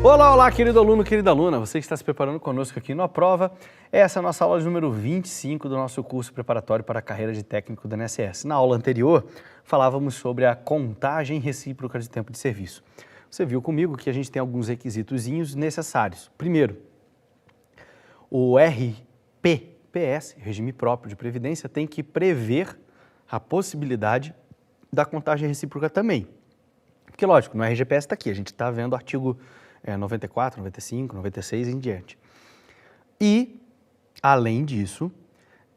Olá, olá, querido aluno, querida aluna, você que está se preparando conosco aqui no Aprova, essa é a nossa aula de número 25 do nosso curso preparatório para a carreira de técnico da INSS. Na aula anterior, falávamos sobre a contagem recíproca de tempo de serviço. Você viu comigo que a gente tem alguns requisitozinhos necessários. Primeiro, o RPPS, Regime Próprio de Previdência, tem que prever a possibilidade da contagem recíproca também. Porque, lógico, no RGPS está aqui, a gente está vendo o artigo 94, 95, 96 e em diante. E, além disso,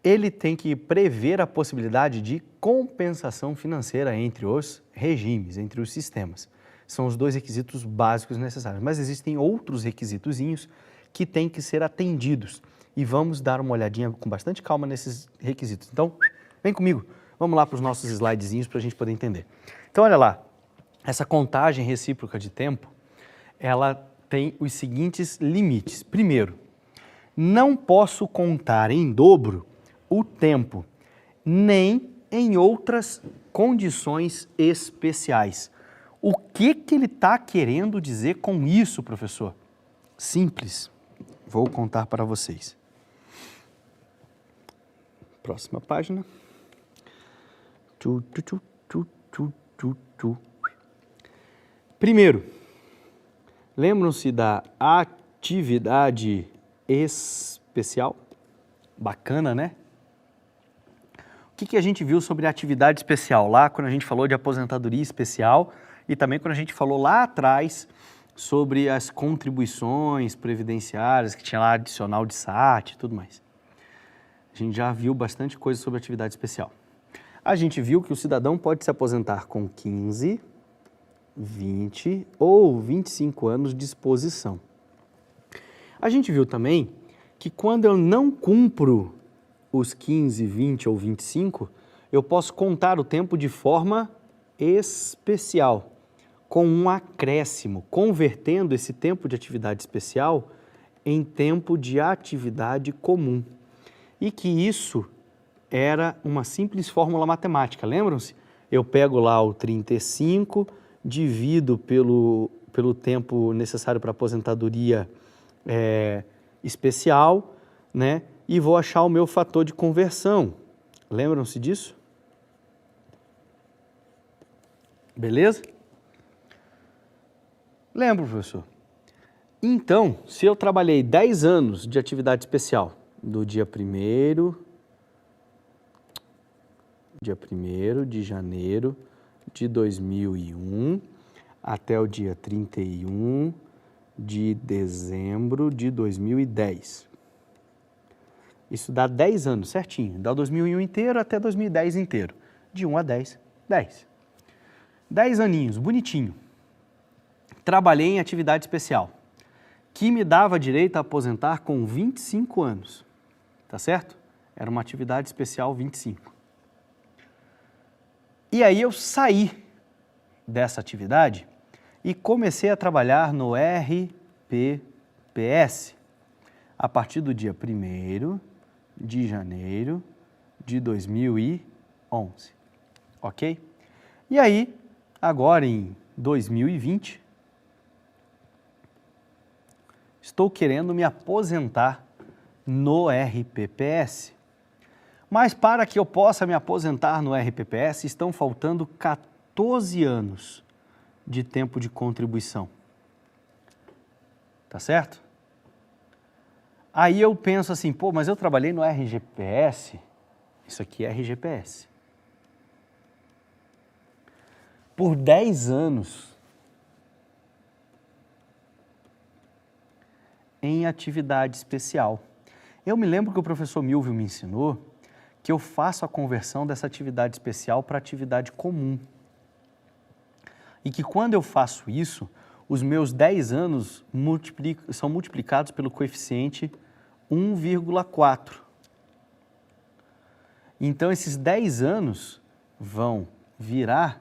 ele tem que prever a possibilidade de compensação financeira entre os regimes, entre os sistemas. São os dois requisitos básicos necessários, mas existem outros requisitozinhos que têm que ser atendidos. E vamos dar uma olhadinha com bastante calma nesses requisitos. Então, vem comigo, vamos lá para os nossos slidezinhos para a gente poder entender. Então, olha lá, essa contagem recíproca de tempo, ela tem os seguintes limites. Primeiro, não posso contar em dobro o tempo, nem em outras condições especiais. O que ele está querendo dizer com isso, professor? Simples. Vou contar para vocês. Próxima página. Primeiro, lembram-se da atividade especial? Bacana, né? O que a gente viu sobre a atividade especial lá quando a gente falou de aposentadoria especial e também quando a gente falou lá atrás sobre as contribuições previdenciárias que tinha lá adicional de SAT e tudo mais. A gente já viu bastante coisa sobre atividade especial. A gente viu que o cidadão pode se aposentar com 15, 20 ou 25 anos de exposição. A gente viu também que quando eu não cumpro os 15, 20 ou 25, eu posso contar o tempo de forma especial, com um acréscimo, convertendo esse tempo de atividade especial em tempo de atividade comum. E que isso era uma simples fórmula matemática, lembram-se? Eu pego lá o 35, divido pelo tempo necessário para aposentadoria especial, né? E vou achar o meu fator de conversão. Lembram-se disso? Beleza? Lembro, professor. Então, se eu trabalhei 10 anos de atividade especial, do dia 1º de janeiro de 2001 até o dia 31 de dezembro de 2010. Isso dá 10 anos, certinho. Dá o 2001 inteiro até 2010 inteiro. De 1 a 10, 10. 10 aninhos, bonitinho. Trabalhei em atividade especial, que me dava direito a aposentar com 25 anos. Tá certo? Era uma atividade especial 25. E aí eu saí dessa atividade e comecei a trabalhar no RPPS a partir do dia 1º de janeiro de 2011, ok? E aí, agora em 2020, estou querendo me aposentar no RPPS. Mas para que eu possa me aposentar no RPPS, estão faltando 14 anos de tempo de contribuição. Tá certo? Aí eu penso assim, pô, mas eu trabalhei no RGPS, isso aqui é RGPS. Por 10 anos em atividade especial. Eu me lembro que o professor Milvio me ensinou que eu faço a conversão dessa atividade especial para atividade comum. E que quando eu faço isso, os meus 10 anos são multiplicados pelo coeficiente 1,4. Então, esses 10 anos vão virar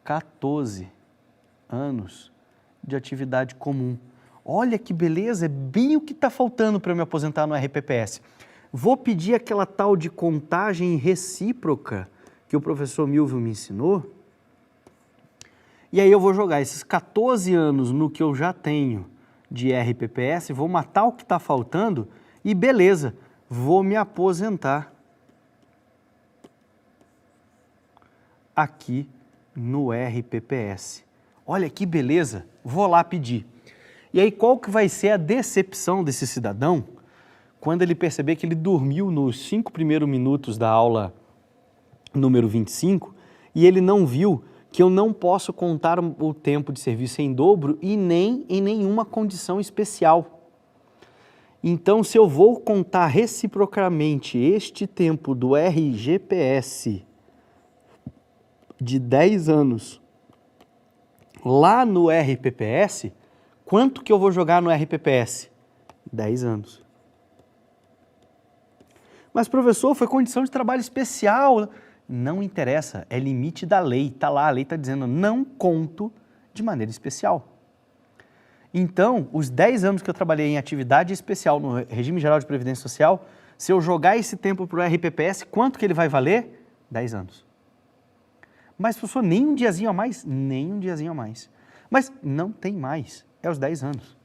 14 anos de atividade comum. Olha que beleza, é bem o que está faltando para eu me aposentar no RPPS. Vou pedir aquela tal de contagem recíproca que o professor Milvio me ensinou E aí eu vou jogar esses 14 anos no que eu já tenho de RPPS, vou matar o que está faltando e beleza, vou me aposentar aqui no RPPS. Olha que beleza, vou lá pedir. E aí qual que vai ser a decepção desse cidadão quando ele perceber que ele dormiu nos 5 primeiros minutos da aula número 25 e ele não viu que eu não posso contar o tempo de serviço em dobro e nem em nenhuma condição especial. Então, se eu vou contar reciprocamente este tempo do RGPS de 10 anos lá no RPPS, quanto que eu vou jogar no RPPS? 10 anos. Mas, professor, foi condição de trabalho especial. Não interessa, é limite da lei. Está lá, a lei está dizendo, não conto de maneira especial. Então, os 10 anos que eu trabalhei em atividade especial no Regime Geral de Previdência Social, se eu jogar esse tempo para o RPPS, quanto que ele vai valer? 10 anos. Mas, professor, nem um diazinho a mais? Nem um diazinho a mais. Mas não tem mais, é os 10 anos.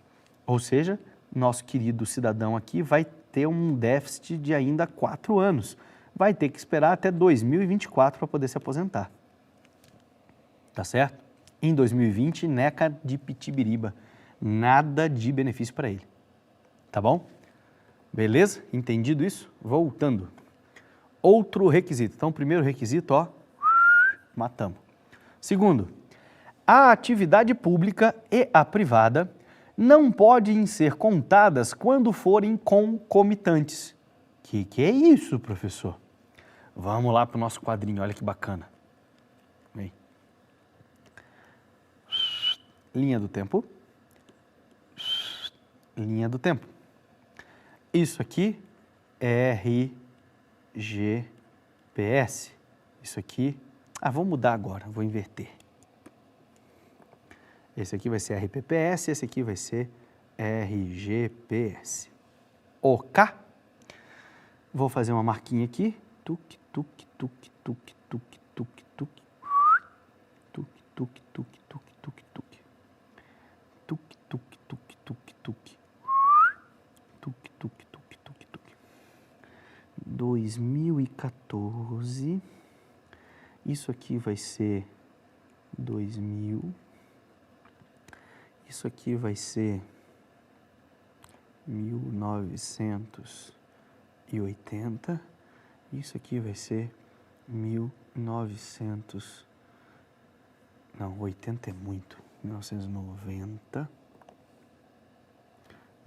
Ou seja, nosso querido cidadão aqui vai ter um déficit de ainda 4 anos. Vai ter que esperar até 2024 para poder se aposentar. Tá certo? Em 2020, neca de pitibiriba. Nada de benefício para ele. Tá bom? Beleza? Entendido isso? Voltando. Outro requisito. Então, primeiro requisito, ó, matamos. Segundo, a atividade pública e a privada não podem ser contadas quando forem concomitantes. Que é isso, professor? Vamos lá para o nosso quadrinho, olha que bacana. Vem. Linha do tempo. Linha do tempo. Isso aqui é RGPS. Isso aqui... vou mudar agora, vou inverter. Esse aqui vai ser RPPS, esse aqui vai ser RGPS. Ok? Vou fazer uma marquinha aqui. Tuc, tuc, tuc, tuc, tuc, tuc, tuc. Tuc, tuc, tuc, tuc, tuc, tuc. Tuc, tuc, tuc, tuc, tuc. Tuc, tuc, tuc, tuc, tuc. 2014. Isso aqui vai ser 2000. Isso aqui vai ser 1980. Isso aqui vai ser 1900. Não, 80 é muito. 1990.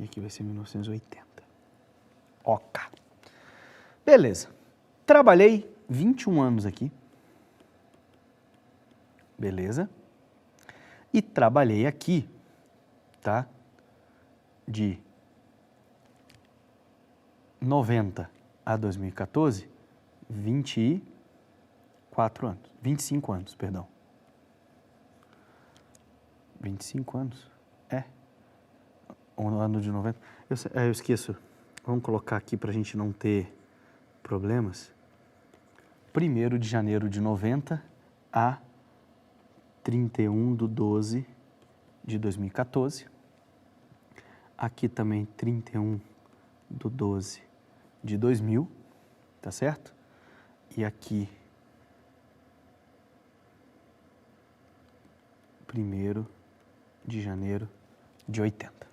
E aqui vai ser 1980. Ok. Beleza. Trabalhei 21 anos aqui. Beleza? E trabalhei aqui, tá? De 90 a 2014, 24 anos. 25 anos, perdão. 25 anos? É. Um ano de 90. Eu esqueço. Vamos colocar aqui para a gente não ter problemas. 1º de janeiro de 90 a 31/12/2014. Aqui também 31/12/2000, tá certo? E aqui 1º de janeiro de 80,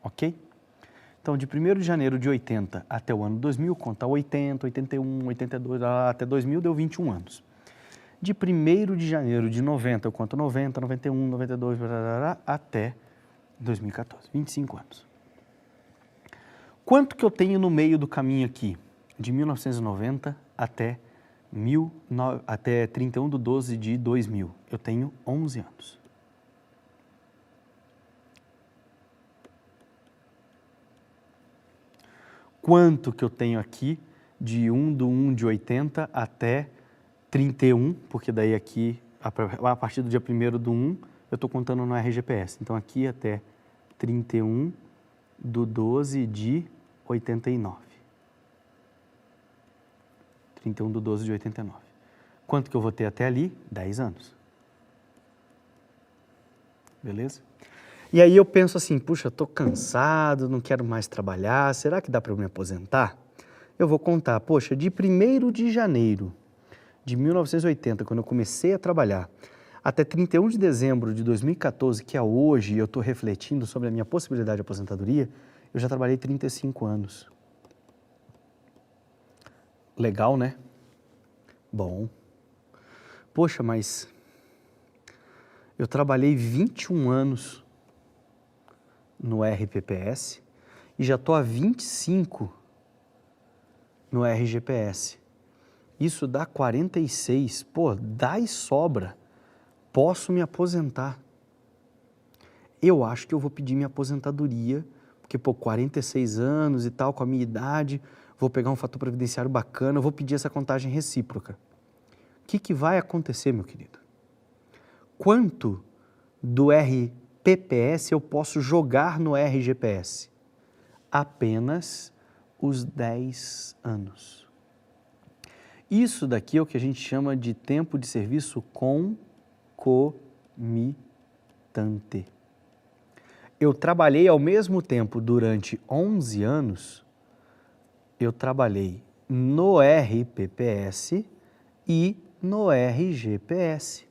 ok? Então, de 1º de janeiro de 80 até o ano 2000, conta 80, 81, 82, até 2000 deu 21 anos. De 1º de janeiro de 90, eu conto 90, 91, 92, até 2014, 25 anos. Quanto que eu tenho no meio do caminho aqui? De 1990 até 31/12/2000. Eu tenho 11 anos. Quanto que eu tenho aqui de 1/1/80 até 31, porque daí aqui, a partir do dia 1º/1, eu estou contando no RGPS. Então, aqui até 31/12/89. 31/12/89. Quanto que eu vou ter até ali? 10 anos. beleza? E aí eu penso assim, puxa, estou cansado, não quero mais trabalhar, será que dá para eu me aposentar? Eu vou contar, poxa, de 1º de janeiro de 1980, quando eu comecei a trabalhar, até 31 de dezembro de 2014, que é hoje, eu estou refletindo sobre a minha possibilidade de aposentadoria, eu já trabalhei 35 anos. Legal, né? Bom. Poxa, mas eu trabalhei 21 anos no RPPS e já estou há 25 no RGPS. Isso dá 46. Pô, dá e sobra. Posso me aposentar. Eu acho que eu vou pedir minha aposentadoria, porque, pô, 46 anos e tal, com a minha idade, vou pegar um fator previdenciário bacana, vou pedir essa contagem recíproca. O que vai acontecer, meu querido? Quanto do RPPS eu posso jogar no RGPS? Apenas os 10 anos. Isso daqui é o que a gente chama de tempo de serviço concomitante. Eu trabalhei ao mesmo tempo durante 11 anos, eu trabalhei no RPPS e no RGPS.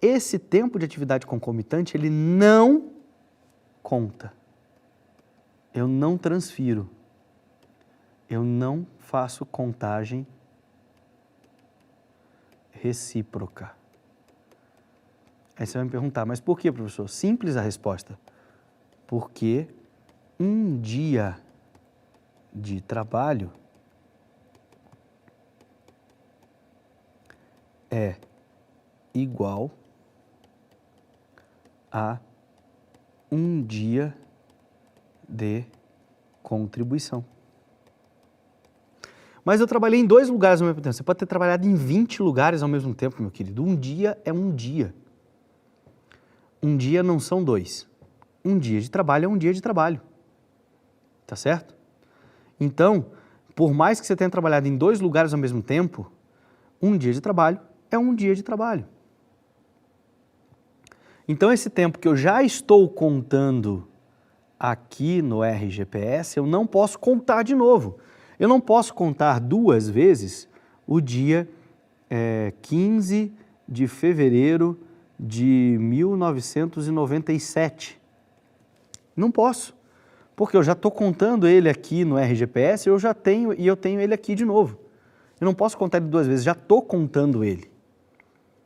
Esse tempo de atividade concomitante, ele não conta. Eu não transfiro. Eu não faço contagem recíproca. Aí você vai me perguntar, mas por que, professor? Simples a resposta. Porque um dia de trabalho é igual a um dia de contribuição. Mas eu trabalhei em 2 lugares ao mesmo tempo. Você pode ter trabalhado em 20 lugares ao mesmo tempo, meu querido. Um dia é um dia. Um dia não são 2. Um dia de trabalho é um dia de trabalho. Tá certo? Então, por mais que você tenha trabalhado em 2 lugares ao mesmo tempo, um dia de trabalho é um dia de trabalho. Então, esse tempo que eu já estou contando aqui no RGPS, eu não posso contar de novo. Eu não posso contar 2 vezes o dia 15 de fevereiro de 1997. Não posso, porque eu já estou contando ele aqui no RGPS, eu tenho ele aqui de novo. Eu não posso contar ele 2 vezes, já estou contando ele.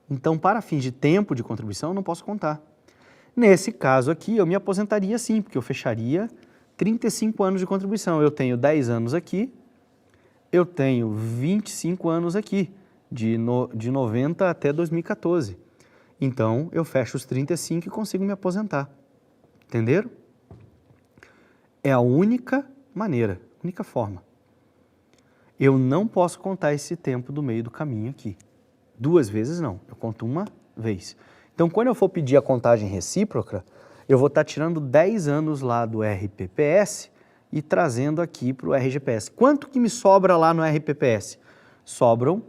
Então, para fins de tempo de contribuição, eu não posso contar. Nesse caso aqui, eu me aposentaria sim, porque eu fecharia 35 anos de contribuição. Eu tenho 10 anos aqui, eu tenho 25 anos aqui, de 90 até 2014. Então, eu fecho os 35 e consigo me aposentar. Entenderam? É a única maneira, única forma. Eu não posso contar esse tempo do meio do caminho aqui. 2 vezes não, eu conto 1 vez. Então, quando eu for pedir a contagem recíproca, eu vou estar tirando 10 anos lá do RPPS e trazendo aqui para o RGPS. Quanto que me sobra lá no RPPS? Sobram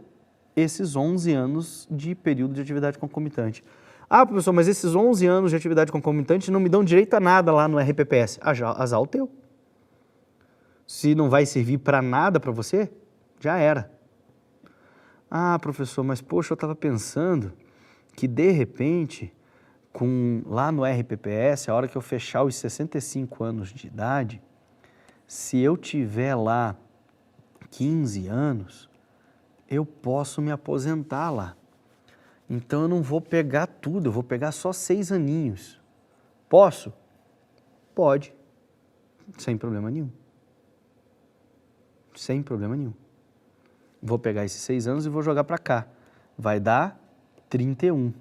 esses 11 anos de período de atividade concomitante. Ah, professor, mas esses 11 anos de atividade concomitante não me dão direito a nada lá no RPPS. Azar o teu. Se não vai servir para nada para você, já era. Ah, professor, mas poxa, eu estava pensando que de repente, lá no RPPS, a hora que eu fechar os 65 anos de idade, se eu tiver lá 15 anos, eu posso me aposentar lá. Então eu não vou pegar tudo, eu vou pegar só 6 aninhos. Posso? Pode, sem problema nenhum. Sem problema nenhum. Vou pegar esses 6 anos e vou jogar para cá. Vai dar 31.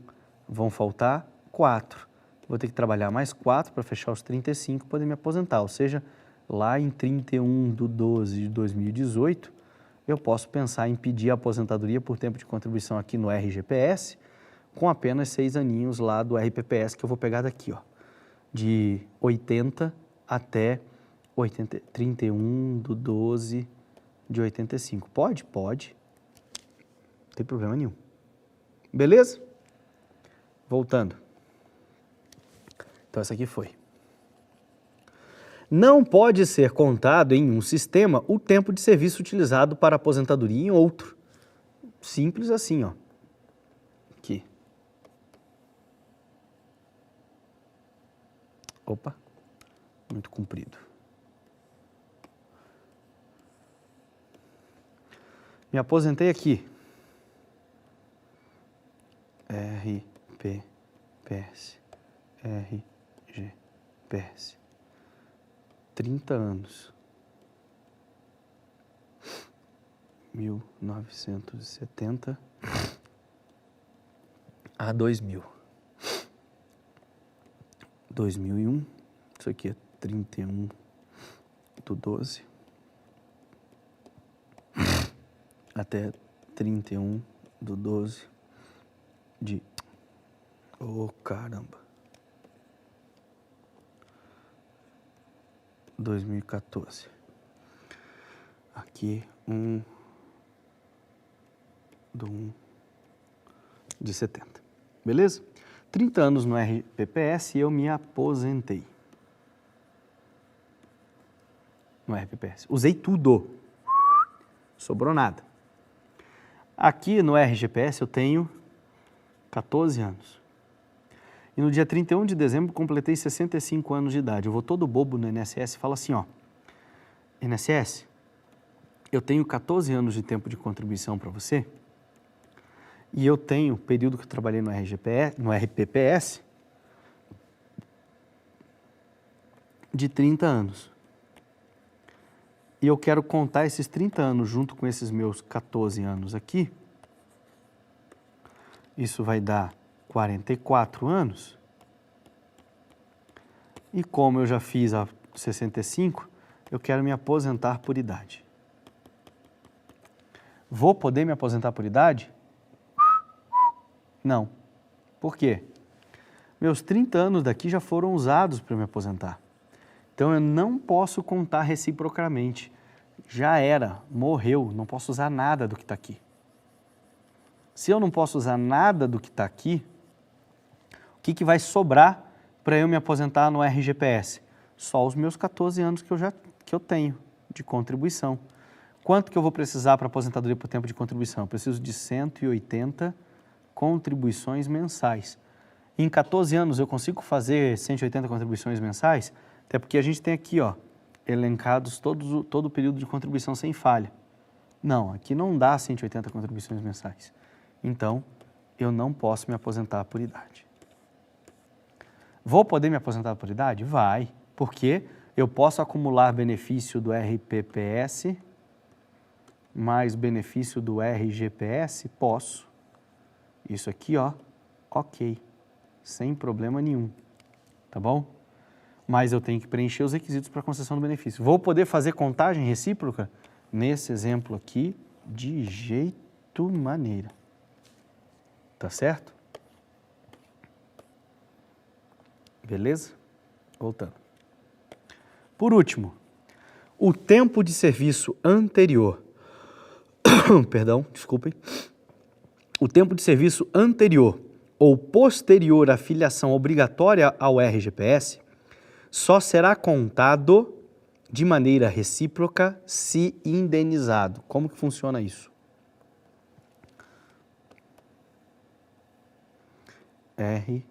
Vão faltar 4. Vou ter que trabalhar mais 4 para fechar os 35 e poder me aposentar. Ou seja, lá em 31/12 de 2018, eu posso pensar em pedir a aposentadoria por tempo de contribuição aqui no RGPS, com apenas 6 aninhos lá do RPPS, que eu vou pegar daqui, ó, de 80 até 31/12 de 85. Pode? Pode. Não tem problema nenhum. Beleza? Voltando. Então, essa aqui foi. Não pode ser contado em um sistema o tempo de serviço utilizado para aposentadoria em outro. Simples assim, ó. Aqui. Opa, muito comprido. Me aposentei aqui. RPPS. RGPS. 30 anos. 1970 a 2000. 2001. Isso aqui é 31/12 até 31/12 de... Oh, caramba. 2014. Aqui, 1/1/70. Beleza? 30 anos no RPPS e eu me aposentei. No RPPS. Usei tudo. Sobrou nada. Aqui no RGPS eu tenho 14 anos. E no dia 31 de dezembro completei 65 anos de idade. Eu vou todo bobo no INSS e falo assim, ó. INSS, eu tenho 14 anos de tempo de contribuição para você e eu tenho o período que eu trabalhei no RPPS de 30 anos. E eu quero contar esses 30 anos junto com esses meus 14 anos aqui. Isso vai dar 44 anos. E como eu já fiz a 65, eu quero me aposentar por idade. Vou poder me aposentar por idade? Não. Por quê? Meus 30 anos daqui já foram usados para me aposentar. Então, eu não posso contar reciprocamente. Já era, morreu, não posso usar nada do que está aqui. Se eu não posso usar nada do que está aqui, o que vai sobrar para eu me aposentar no RGPS? Só os meus 14 anos que eu tenho de contribuição. Quanto que eu vou precisar para aposentadoria por tempo de contribuição? Eu preciso de 180 contribuições mensais. Em 14 anos eu consigo fazer 180 contribuições mensais? Até porque a gente tem aqui, ó, elencados todo o período de contribuição sem falha. Não, aqui não dá 180 contribuições mensais. Então, eu não posso me aposentar por idade. Vou poder me aposentar por idade? Vai, porque eu posso acumular benefício do RPPS mais benefício do RGPS? Posso. Isso aqui, ó, ok, sem problema nenhum, tá bom? Mas eu tenho que preencher os requisitos para concessão do benefício. Vou poder fazer contagem recíproca? Nesse exemplo aqui, de jeito maneira. Tá certo? Beleza? Voltando. Por último, o tempo de serviço anterior. Perdão, desculpem. O tempo de serviço anterior ou posterior à filiação obrigatória ao RGPS só será contado de maneira recíproca se indenizado. Como que funciona isso? RGPS.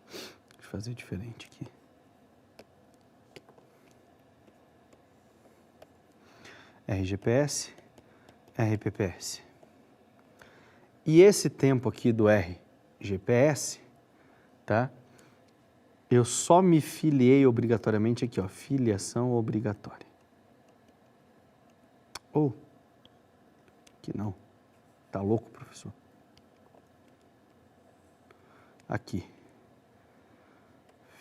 Deixa eu fazer diferente aqui. RGPS, RPPS. E esse tempo aqui do RGPS, tá? Eu só me filiei obrigatoriamente aqui, ó, filiação obrigatória. Ou, aqui não. Tá louco, professor? Aqui.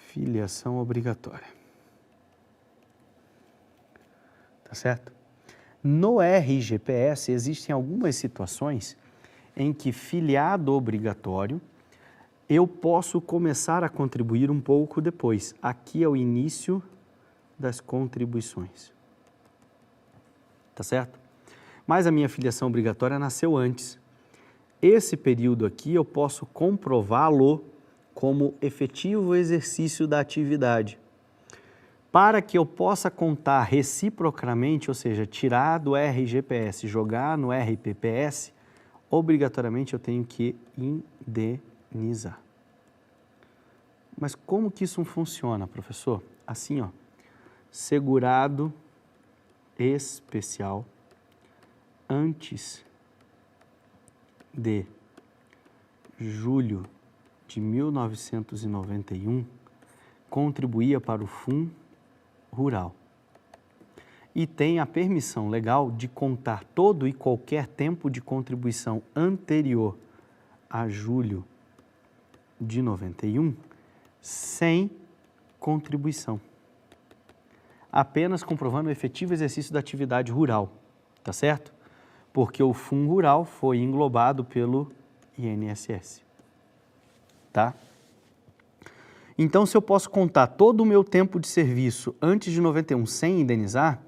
Filiação obrigatória. Tá certo? No RGPS existem algumas situações em que filiado obrigatório eu posso começar a contribuir um pouco depois. Aqui é o início das contribuições. Tá certo? Mas a minha filiação obrigatória nasceu antes. esse período aqui eu posso comprová-lo como efetivo exercício da atividade. Para que eu possa contar reciprocamente, ou seja, tirar do RGPS e jogar no RPPS, obrigatoriamente eu tenho que indenizar. Mas como que isso funciona, professor? Assim, ó, segurado especial antes de julho de 1991 contribuía para o Fundo Rural e tem a permissão legal de contar todo e qualquer tempo de contribuição anterior a julho de 91 sem contribuição, apenas comprovando o efetivo exercício da atividade rural, tá certo? Porque o Fundo Rural foi englobado pelo INSS, tá? Então, se eu posso contar todo o meu tempo de serviço antes de 91 sem indenizar,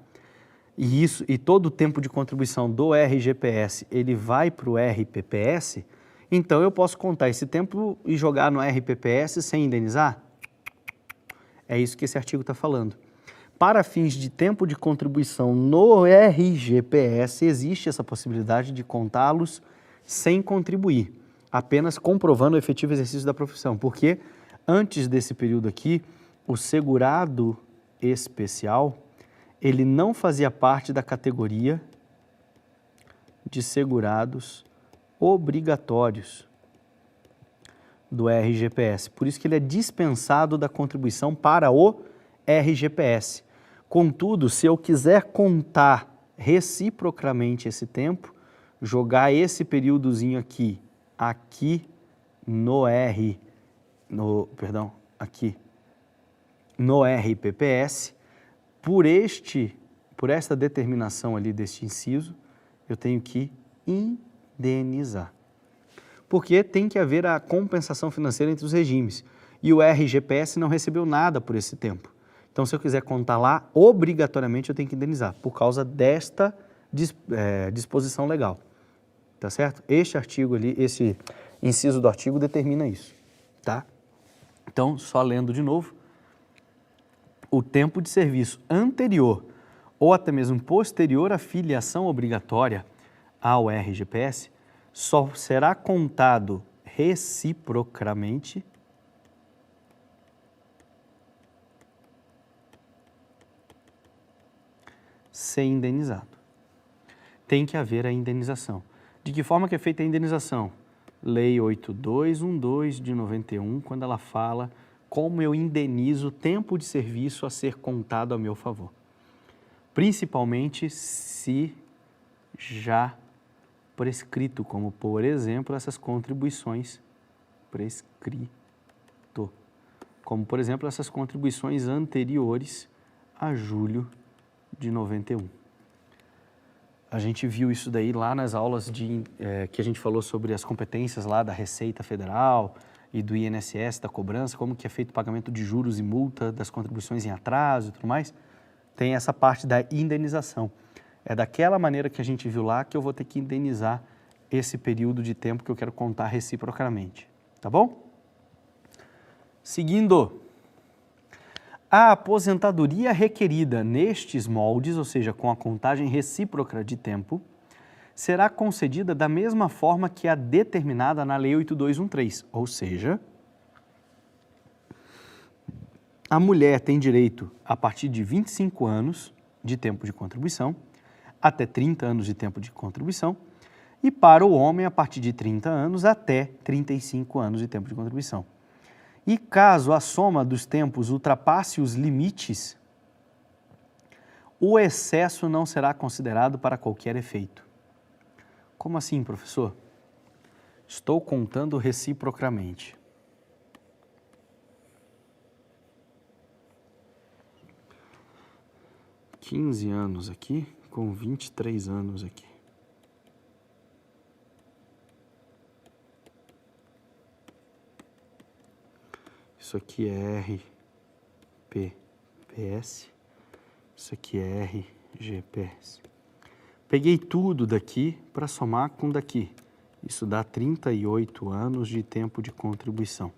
e todo o tempo de contribuição do RGPS, ele vai para o RPPS, então eu posso contar esse tempo e jogar no RPPS sem indenizar? É isso que esse artigo está falando. Para fins de tempo de contribuição no RGPS, existe essa possibilidade de contá-los sem contribuir, apenas comprovando o efetivo exercício da profissão, porque antes desse período aqui, o segurado especial, ele não fazia parte da categoria de segurados obrigatórios do RGPS. Por isso que ele é dispensado da contribuição para o RGPS. Contudo, se eu quiser contar reciprocamente esse tempo, jogar esse períodozinho aqui no RPPS, por esta determinação ali deste inciso, eu tenho que indenizar. Porque tem que haver a compensação financeira entre os regimes. E o RGPS não recebeu nada por esse tempo. Então, se eu quiser contar lá, obrigatoriamente eu tenho que indenizar, por causa desta disposição legal. Tá certo? Este artigo ali, esse inciso do artigo determina isso, tá? Então, só lendo de novo, o tempo de serviço anterior ou até mesmo posterior à filiação obrigatória ao RGPS só será contado reciprocamente ser indenizado. Tem que haver a indenização. De que forma que é feita a indenização? Lei 8212 de 91, quando ela fala como eu indenizo o tempo de serviço a ser contado a meu favor. Principalmente se já prescrito, como por exemplo essas contribuições prescrito, como por exemplo essas contribuições anteriores a julho de 91. A gente viu isso daí lá nas aulas que a gente falou sobre as competências lá da Receita Federal e do INSS, da cobrança, como que é feito o pagamento de juros e multa, das contribuições em atraso e tudo mais. Tem essa parte da indenização. É daquela maneira que a gente viu lá que eu vou ter que indenizar esse período de tempo que eu quero contar reciprocamente. Tá bom? Seguindo. A aposentadoria requerida nestes moldes, ou seja, com a contagem recíproca de tempo, será concedida da mesma forma que a determinada na Lei 8213, ou seja, a mulher tem direito a partir de 25 anos de tempo de contribuição, até 30 anos de tempo de contribuição, e para o homem a partir de 30 anos até 35 anos de tempo de contribuição. E caso a soma dos tempos ultrapasse os limites, o excesso não será considerado para qualquer efeito. Como assim, professor? Estou contando reciprocamente. (15 anos aqui com 23 anos aqui. Isso aqui é RPPS, isso aqui é RGPS. Peguei tudo daqui para somar com daqui. Isso dá 38 anos de tempo de contribuição.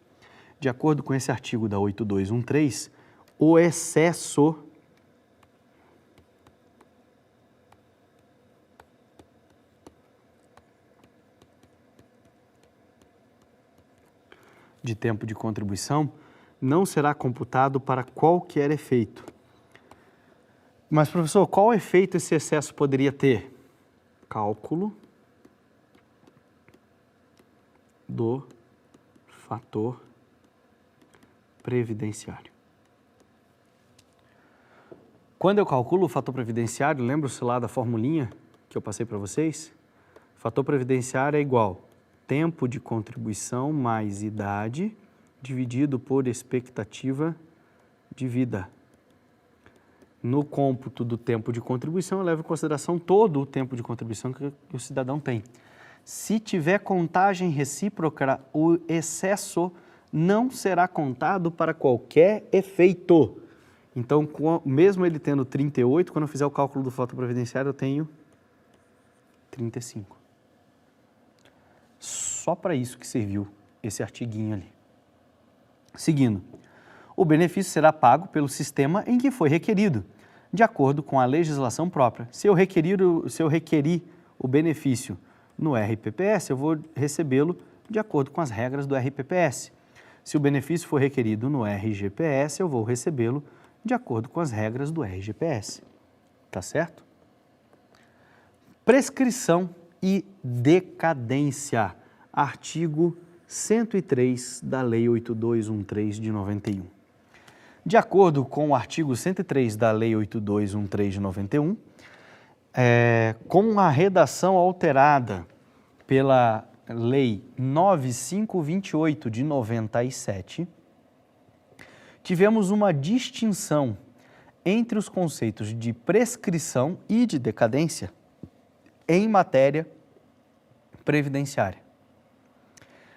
De acordo com esse artigo da 8213, o excesso de tempo de contribuição não será computado para qualquer efeito. Mas, professor, qual efeito esse excesso poderia ter? Cálculo do fator previdenciário. Quando eu calculo o fator previdenciário, lembra-se lá da formulinha que eu passei para vocês? Fator previdenciário é igual tempo de contribuição mais idade dividido por expectativa de vida. No cômputo do tempo de contribuição, eu levo em consideração todo o tempo de contribuição que o cidadão tem. Se tiver contagem recíproca, o excesso não será contado para qualquer efeito. Então, mesmo ele tendo 38, quando eu fizer o cálculo do fator previdenciário, eu tenho 35. Só para isso que serviu esse artiguinho ali. Seguindo, o benefício será pago pelo sistema em que foi requerido, de acordo com a legislação própria. Se eu requerir o benefício no RPPS, eu vou recebê-lo de acordo com as regras do RPPS. Se o benefício for requerido no RGPS, eu vou recebê-lo de acordo com as regras do RGPS. Tá certo? Prescrição e decadência. Artigo 103 da Lei 8213 de 91. De acordo com o artigo 103 da Lei 8213 de 91, com a redação alterada pela Lei 9528 de 97, tivemos uma distinção entre os conceitos de prescrição e de decadência em matéria previdenciária.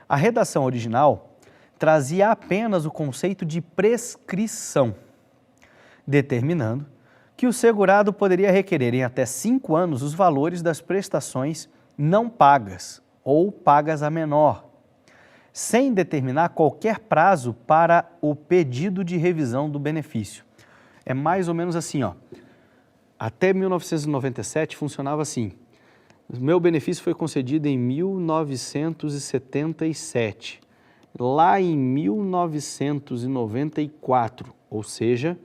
A redação original trazia apenas o conceito de prescrição, determinando que o segurado poderia requerer em até 5 anos os valores das prestações não pagas ou pagas a menor, sem determinar qualquer prazo para o pedido de revisão do benefício. É mais ou menos assim, ó. Até 1997 funcionava assim. O meu benefício foi concedido em 1977. Lá em 1994, ou seja,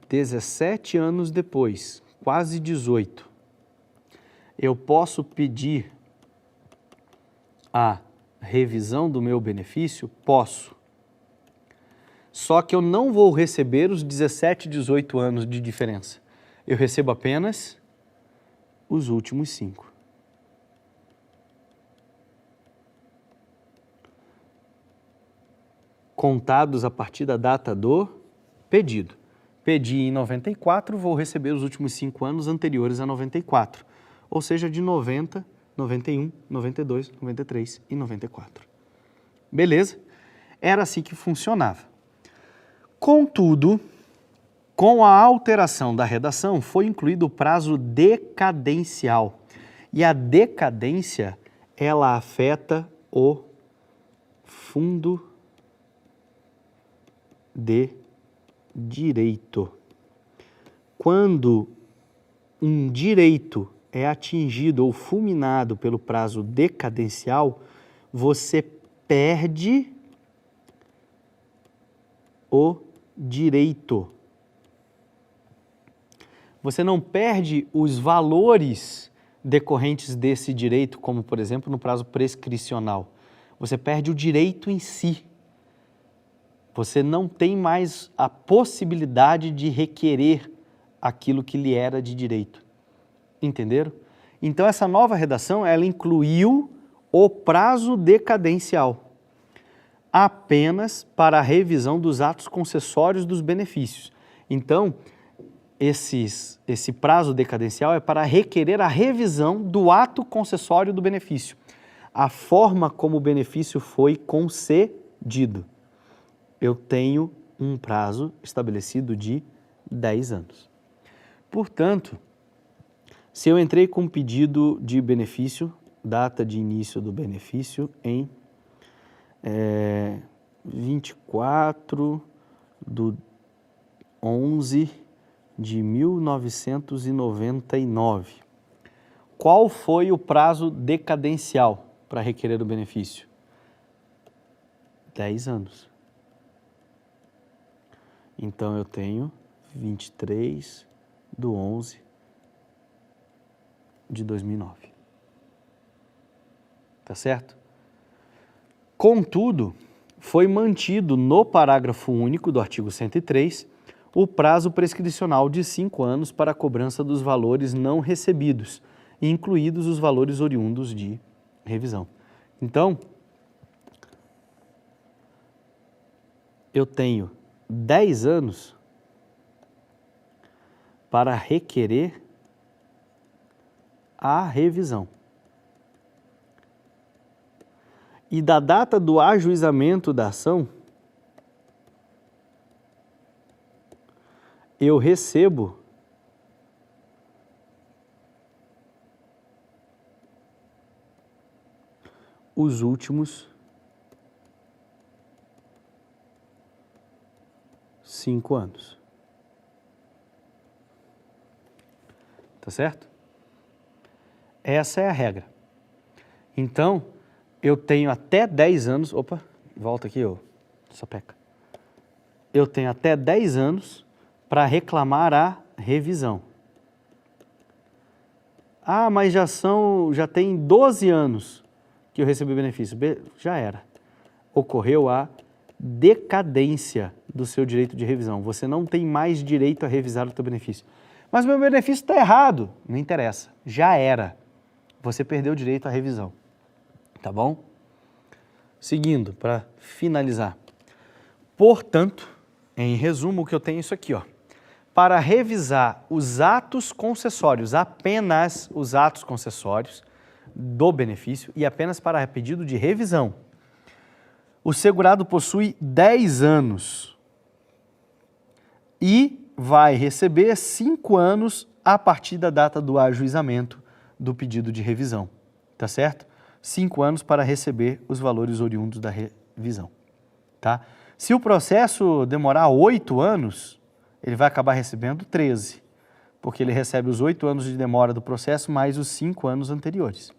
17 anos depois, quase 18, eu posso pedir a revisão do meu benefício? Posso. Só que eu não vou receber os 17, 18 anos de diferença. Eu recebo apenas os últimos 5. Contados a partir da data do pedido. Pedi em 94, vou receber os últimos 5 anos anteriores a 94. Ou seja, de 90, 91, 92, 93 e 94. Beleza? Era assim que funcionava. Contudo, com a alteração da redação, foi incluído o prazo decadencial. E a decadência, ela afeta o fundo de direito. Quando um direito é atingido ou fulminado pelo prazo decadencial, você perde o direito. Você não perde os valores decorrentes desse direito, como, por exemplo, no prazo prescricional. Você perde o direito em si. Você não tem mais a possibilidade de requerer aquilo que lhe era de direito. Entenderam? Então, essa nova redação, ela incluiu o prazo decadencial apenas para a revisão dos atos concessórios dos benefícios. Então, esse prazo decadencial é para requerer a revisão do ato concessório do benefício, a forma como o benefício foi concedido. Eu tenho um prazo estabelecido de 10 anos. Portanto, se eu entrei com um pedido de benefício data de início do benefício em 24/11/1999. Qual foi o prazo decadencial para requerer o benefício? 10 anos. Então, eu tenho 23/11/2009. Tá certo? Contudo, foi mantido no parágrafo único do artigo 103 o prazo prescricional de 5 anos para a cobrança dos valores não recebidos, incluídos os valores oriundos de revisão. Então, eu tenho 10 anos para requerer a revisão. E da data do ajuizamento da ação, eu recebo os últimos 5 anos. Tá certo? Essa é a regra. Então, eu tenho até 10 anos... Opa, volta aqui, ô sapeca. Eu tenho até 10 anos para reclamar a revisão. Ah, mas já tem 12 anos que eu recebi o benefício. Já era. Ocorreu a decadência do seu direito de revisão. Você não tem mais direito a revisar o seu benefício. Mas meu benefício está errado. Não interessa. Já era. Você perdeu o direito à revisão. Tá bom? Seguindo, para finalizar. Portanto, em resumo, o que eu tenho é isso aqui, ó. Para revisar os atos concessórios, apenas os atos concessórios do benefício e apenas para pedido de revisão, o segurado possui 10 anos e vai receber 5 anos a partir da data do ajuizamento do pedido de revisão, tá certo? 5 anos para receber os valores oriundos da revisão, tá? Se o processo demorar 8 anos, ele vai acabar recebendo 13, porque ele recebe os 8 anos de demora do processo mais os 5 anos anteriores.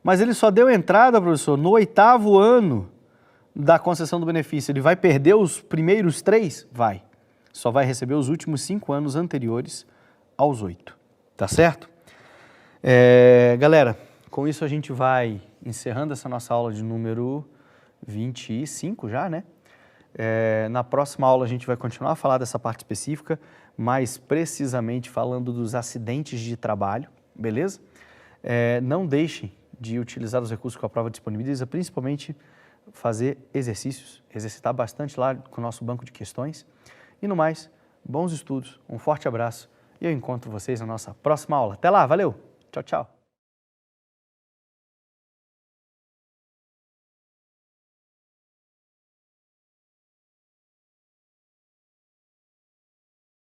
Mas ele só deu entrada, professor, no 8º ano da concessão do benefício. Ele vai perder os primeiros 3? Vai. Só vai receber os últimos 5 anos anteriores aos 8. Tá certo? Galera, com isso a gente vai encerrando essa nossa aula de número 25 já, né? Na próxima aula a gente vai continuar a falar dessa parte específica, mais precisamente falando dos acidentes de trabalho, beleza? Não deixem de utilizar os recursos que a prova disponibiliza, principalmente fazer exercícios, exercitar bastante lá com o nosso banco de questões. E no mais, bons estudos, um forte abraço e eu encontro vocês na nossa próxima aula. Até lá, valeu! Tchau, tchau!